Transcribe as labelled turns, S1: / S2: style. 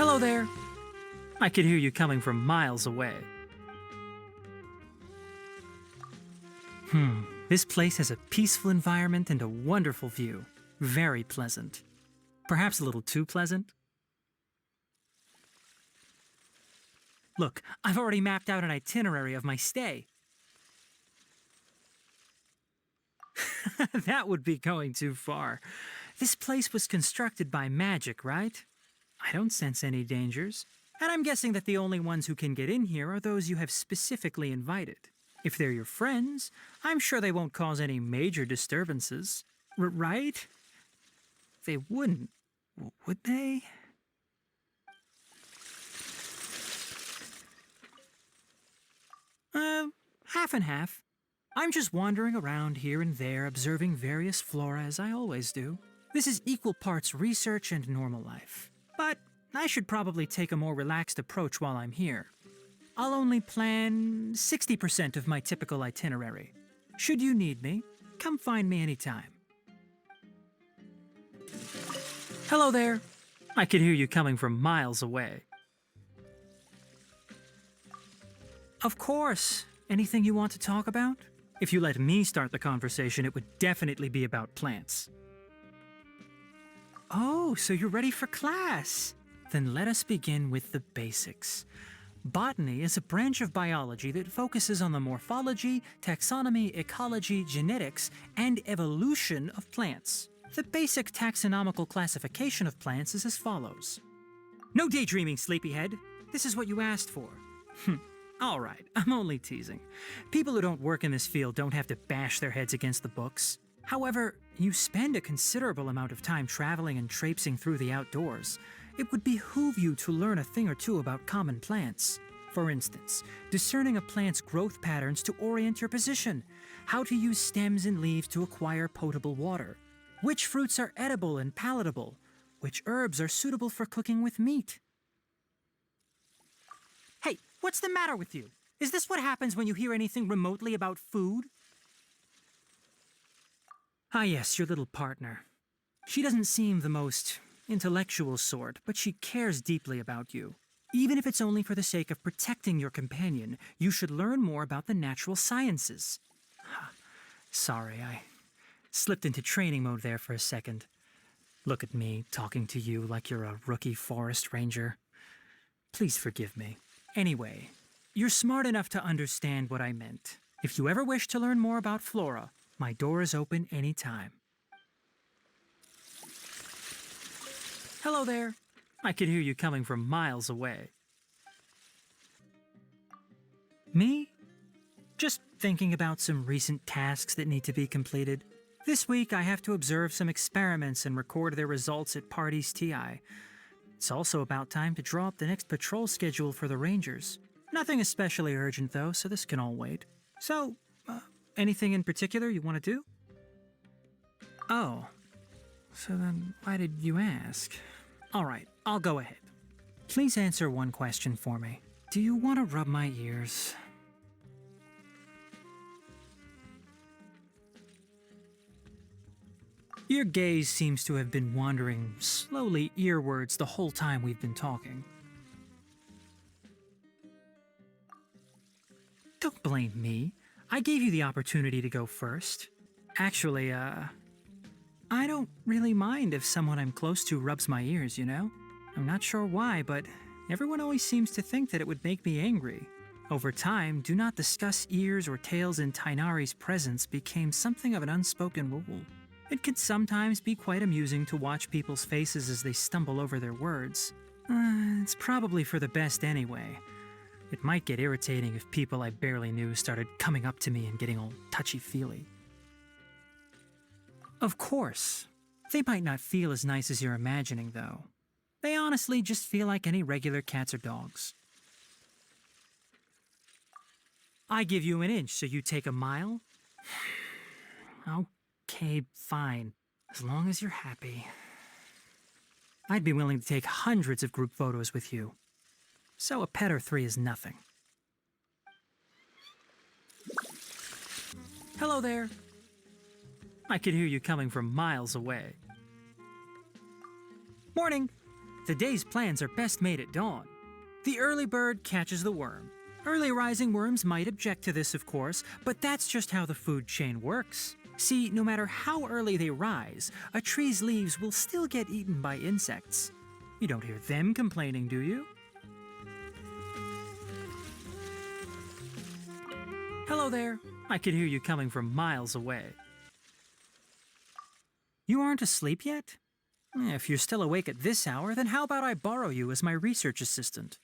S1: Hello there. I could hear you coming from miles away. This place has a peaceful environment and a wonderful view. Very pleasant. Perhaps a little too pleasant? Look, I've already mapped out an itinerary of my stay. That would be going too far. This place was constructed by magic, right? I don't sense any dangers. And I'm guessing that the only ones who can get in here are those you have specifically invited. If they're your friends, I'm sure they won't cause any major disturbances. Right? They wouldn't, would they? Half and half. I'm just wandering around here and there, observing various flora as I always do. This is equal parts research and normal life. But I should probably take a more relaxed approach while I'm here. I'll only plan 60% of my typical itinerary. Should you need me, come find me anytime. Hello there. I could hear you coming from miles away. Of course. Anything you want to talk about? If you let me start the conversation, it would definitely be about plants. Oh, so you're ready for class? Then let us begin with the basics. Botany is a branch of biology that focuses on the morphology, taxonomy, ecology, genetics, and evolution of plants. The basic taxonomical classification of plants is as follows. No daydreaming, sleepyhead. This is what you asked for. All right, I'm only teasing. People who don't work in this field don't have to bash their heads against the books. However, you spend a considerable amount of time traveling and traipsing through the outdoors. It would behoove you to learn a thing or two about common plants. For instance, discerning a plant's growth patterns to orient your position, how to use stems and leaves to acquire potable water, which fruits are edible and palatable, which herbs are suitable for cooking with meat. Hey, what's the matter with you? Is this what happens when you hear anything remotely about food? Ah yes, your little partner. She doesn't seem the most intellectual sort, but she cares deeply about you. Even if it's only for the sake of protecting your companion, you should learn more about the natural sciences. Sorry, I slipped into training mode there for a second. Look at me, talking to you like you're a rookie forest ranger. Please forgive me. Anyway, you're smart enough to understand what I meant. If you ever wish to learn more about flora, my door is open anytime. Hello there. I could hear you coming from miles away. Me? Just thinking about some recent tasks that need to be completed. This week I have to observe some experiments and record their results at Party's TI. It's also about time to draw up the next patrol schedule for the Rangers. Nothing especially urgent though, so this can all wait. So, anything in particular you want to do? Oh, so then why did you ask? Alright, I'll go ahead. Please answer one question for me. Do you want to rub my ears? Your gaze seems to have been wandering slowly earwards the whole time we've been talking. Don't blame me. I gave you the opportunity to go first. Actually, I don't really mind if someone I'm close to rubs my ears, you know? I'm not sure why, but everyone always seems to think that it would make me angry. Over time, do not discuss ears or tails in Tighnari's presence became something of an unspoken rule. It could sometimes be quite amusing to watch people's faces as they stumble over their words. It's probably for the best anyway. It might get irritating if people I barely knew started coming up to me and getting all touchy-feely. Of course. They might not feel as nice as you're imagining, though. They honestly just feel like any regular cats or dogs. I give you an inch, so you take a mile? Okay, fine. As long as you're happy. I'd be willing to take hundreds of group photos with you. So a pet or three is nothing. Hello there. I could hear you coming from miles away. Morning. The day's plans are best made at dawn. The early bird catches the worm. Early rising worms might object to this, of course, but that's just how the food chain works. See, no matter how early they rise, a tree's leaves will still get eaten by insects. You don't hear them complaining, do you? Hello there. I could hear you coming from miles away. You aren't asleep yet? If you're still awake at this hour, then how about I borrow you as my research assistant?